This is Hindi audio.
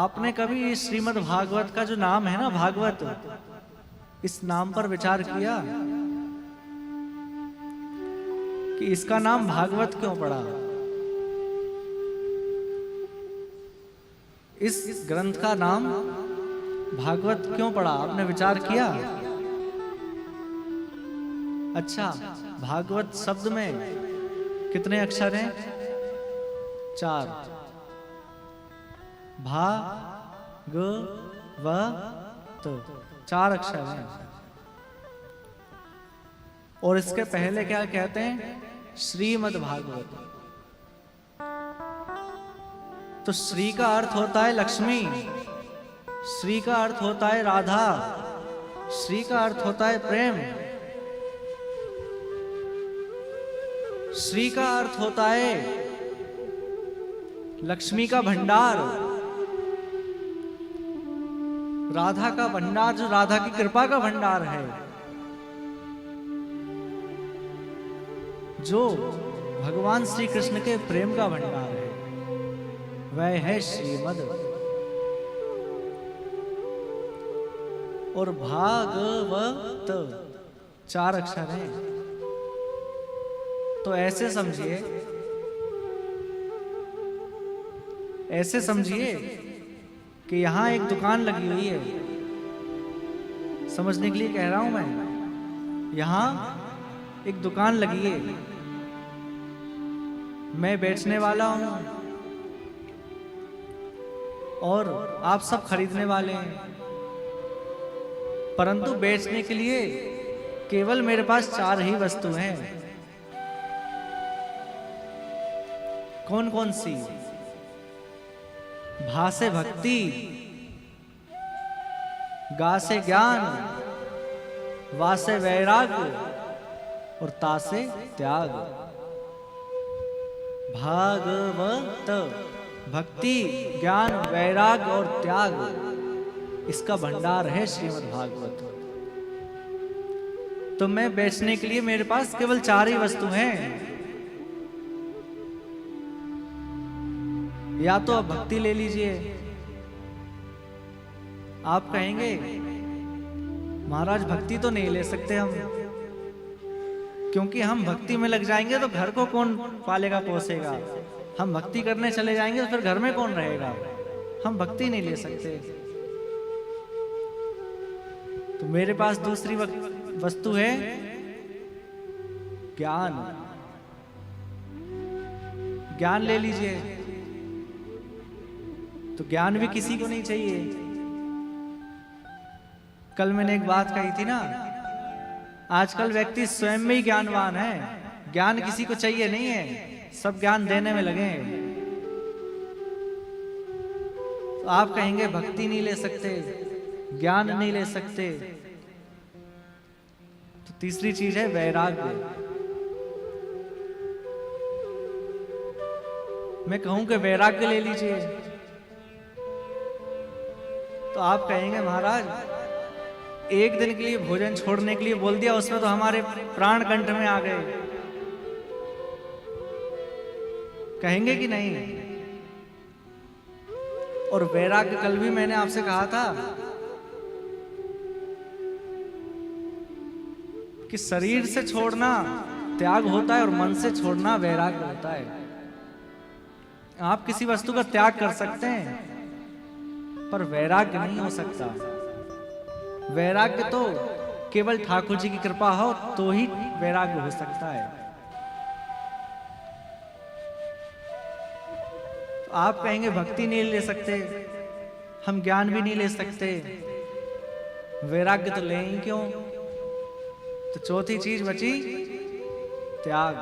आपने कभी श्रीमद् भागवत का जो नाम है ना, भागवत, इस नाम पर विचार किया कि इसका नाम भागवत क्यों पड़ा? इस ग्रंथ का नाम भागवत क्यों पड़ा? आपने विचार किया? अच्छा, भागवत शब्द में कितने अक्षर हैं? 4। भा ग व त, 4 अक्षर हैं। और इसके पहले क्या कहते हैं? श्रीमद् भागवत। तो श्री का अर्थ होता है लक्ष्मी, श्री का अर्थ होता है राधा, श्री का अर्थ होता है प्रेम, श्री का अर्थ होता है लक्ष्मी का भंडार, राधा का भंडार जो राधा की कृपा का भंडार है, जो भगवान श्री कृष्ण के प्रेम का भंडार है, वह है श्रीमद्। और भागवत 4 अक्षर हैं। तो ऐसे समझिए, ऐसे समझिए कि यहां एक दुकान लगी हुई है। समझने के लिए कह रहा हूं मैं। यहां एक दुकान लगी है, मैं बेचने वाला हूं और आप सब खरीदने वाले हैं। परंतु बेचने के लिए केवल मेरे पास 4 ही वस्तु हैं। कौन कौन सी? भा से भक्ति, गा से ज्ञान, वा से वैराग्य और ता से त्याग। भागवत, भक्ति, ज्ञान, वैराग्य और त्याग, इसका भंडार है श्रीमद् भागवत। तो मैं बेचने के लिए मेरे पास केवल 4 ही वस्तु हैं। या तो आप भक्ति ले लीजिए। आप कहेंगे महाराज भक्ति तो नहीं ले सकते हम, क्योंकि हम भक्ति में लग जाएंगे तो घर को कौन पालेगा पोसेगा। हम भक्ति करने चले जाएंगे तो फिर घर में कौन रहेगा। हम भक्ति नहीं ले सकते। तो मेरे पास दूसरी वस्तु है ज्ञान। ज्ञान ले लीजिए। तो ज्ञान भी किसी को नहीं चाहिए। कल मैंने एक बात कही थी ना, आजकल व्यक्ति स्वयं में ही ज्ञानवान है, ज्ञान किसी को चाहिए नहीं है, सब ज्ञान देने में लगे हैं। तो आप कहेंगे भक्ति नहीं ले सकते, ज्ञान नहीं ले सकते। तो तीसरी चीज है वैराग्य। मैं कहूं कि वैराग्य ले लीजिए, तो आप कहेंगे महाराज एक दिन के लिए भोजन छोड़ने के लिए बोल दिया, उसमें तो हमारे प्राण कंठ में आ गए। कहेंगे कि नहीं? और वैराग्य, कल भी मैंने आपसे कहा था कि शरीर से छोड़ना त्याग होता है और मन से छोड़ना वैराग्य होता है। आप किसी वस्तु का त्याग कर सकते हैं पर वैराग्य नहीं हो सकता। वैराग्य तो केवल ठाकुर जी की कृपा हो तो ही वैराग्य हो सकता है। तो आप कहेंगे भक्ति नहीं ले सकते, हम ज्ञान भी नहीं ले सकते, वैराग्य तो ले ही क्यों? तो चौथी चीज बची त्याग।